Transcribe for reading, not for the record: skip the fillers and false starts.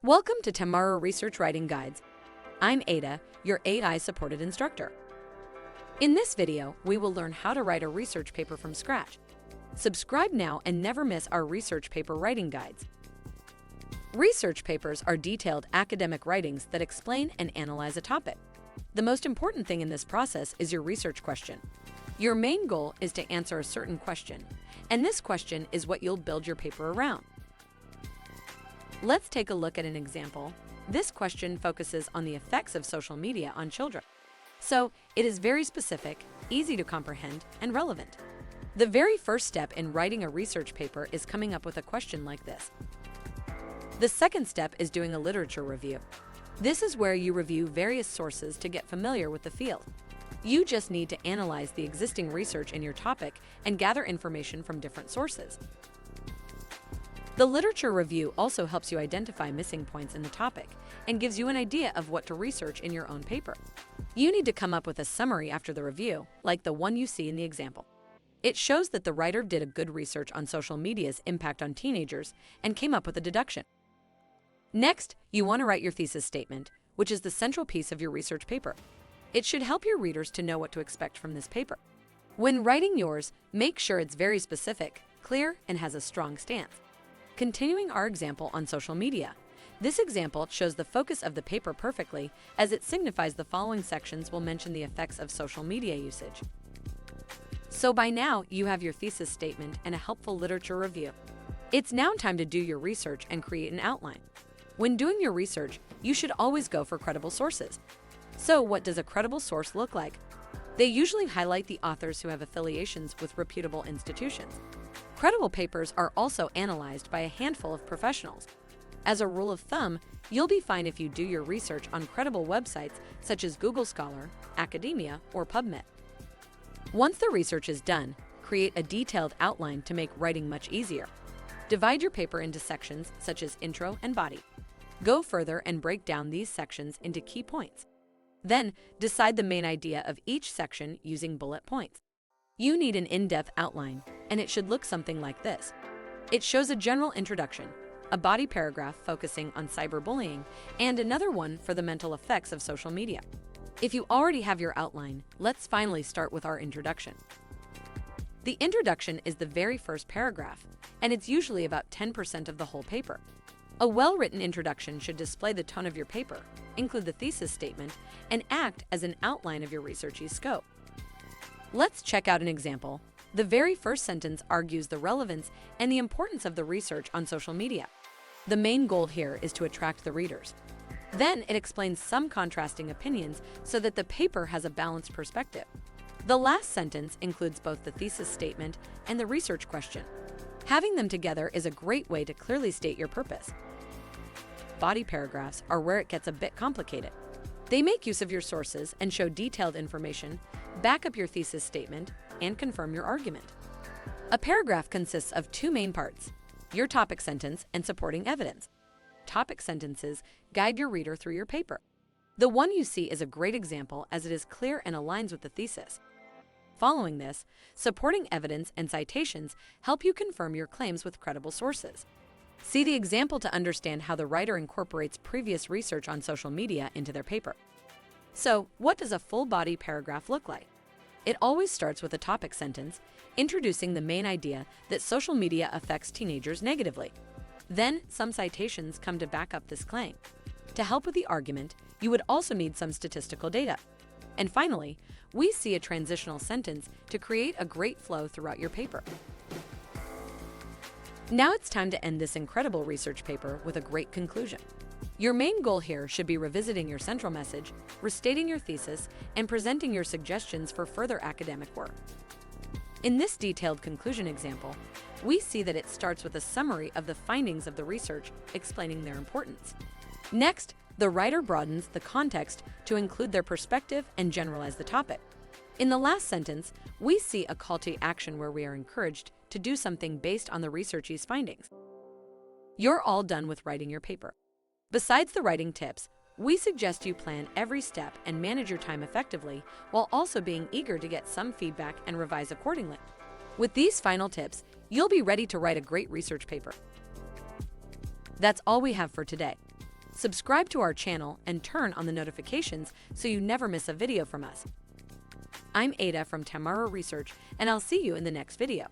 Welcome to Tamara Research Writing Guides. I'm Ada, your AI-supported instructor. In this video, we will learn how to write a research paper from scratch. Subscribe now and never miss our research paper writing guides. Research papers are detailed academic writings that explain and analyze a topic. The most important thing in this process is your research question. Your main goal is to answer a certain question, and this question is what you'll build your paper around. Let's take a look at an example. This question focuses on the effects of social media on children. So, it is very specific, easy to comprehend, and relevant. The very first step in writing a research paper is coming up with a question like this. The second step is doing a literature review. This is where you review various sources to get familiar with the field. You just need to analyze the existing research in your topic and gather information from different sources. The literature review also helps you identify missing points in the topic and gives you an idea of what to research in your own paper. You need to come up with a summary after the review, like the one you see in the example. It shows that the writer did a good research on social media's impact on teenagers and came up with a deduction. Next, you want to write your thesis statement, which is the central piece of your research paper. It should help your readers to know what to expect from this paper. When writing yours, make sure it's very specific, clear, and has a strong stance. Continuing our example on social media, this example shows the focus of the paper perfectly, as it signifies the following sections will mention the effects of social media usage. So by now, you have your thesis statement and a helpful literature review. It's now time to do your research and create an outline. When doing your research, you should always go for credible sources. So what does a credible source look like? They usually highlight the authors who have affiliations with reputable institutions. Credible papers are also analyzed by a handful of professionals. As a rule of thumb, you'll be fine if you do your research on credible websites such as Google Scholar, Academia, or PubMed. Once the research is done, create a detailed outline to make writing much easier. Divide your paper into sections such as intro and body. Go further and break down these sections into key points. Then, decide the main idea of each section using bullet points. You need an in-depth outline, and it should look something like this. It shows a general introduction, a body paragraph focusing on cyberbullying, and another one for the mental effects of social media. If you already have your outline, let's finally start with our introduction. The introduction is the very first paragraph, and it's usually about 10% of the whole paper. A well-written introduction should display the tone of your paper, include the thesis statement, and act as an outline of your researchy scope. Let's check out an example. The very first sentence argues the relevance and the importance of the research on social media. The main goal here is to attract the readers. Then it explains some contrasting opinions so that the paper has a balanced perspective. The last sentence includes both the thesis statement and the research question. Having them together is a great way to clearly state your purpose. Body paragraphs are where it gets a bit complicated. They make use of your sources and show detailed information, back up your thesis statement, and confirm your argument. A paragraph consists of two main parts, your topic sentence and supporting evidence. Topic sentences guide your reader through your paper. The one you see is a great example as it is clear and aligns with the thesis. Following this, supporting evidence and citations help you confirm your claims with credible sources. See the example to understand how the writer incorporates previous research on social media into their paper. So, what does a full body paragraph look like? It always starts with a topic sentence, introducing the main idea that social media affects teenagers negatively. Then, some citations come to back up this claim. To help with the argument, you would also need some statistical data. And finally, we see a transitional sentence to create a great flow throughout your paper. Now it's time to end this incredible research paper with a great conclusion. Your main goal here should be revisiting your central message, restating your thesis, and presenting your suggestions for further academic work. In this detailed conclusion example, we see that it starts with a summary of the findings of the research, explaining their importance. Next, the writer broadens the context to include their perspective and generalize the topic. In the last sentence, we see a call to action where we are encouraged to do something based on the research's findings. You're all done with writing your paper. Besides the writing tips, we suggest you plan every step and manage your time effectively while also being eager to get some feedback and revise accordingly. With these final tips, you'll be ready to write a great research paper. That's all we have for today. Subscribe to our channel and turn on the notifications so you never miss a video from us. I'm Ada from Tamara Research, and I'll see you in the next video.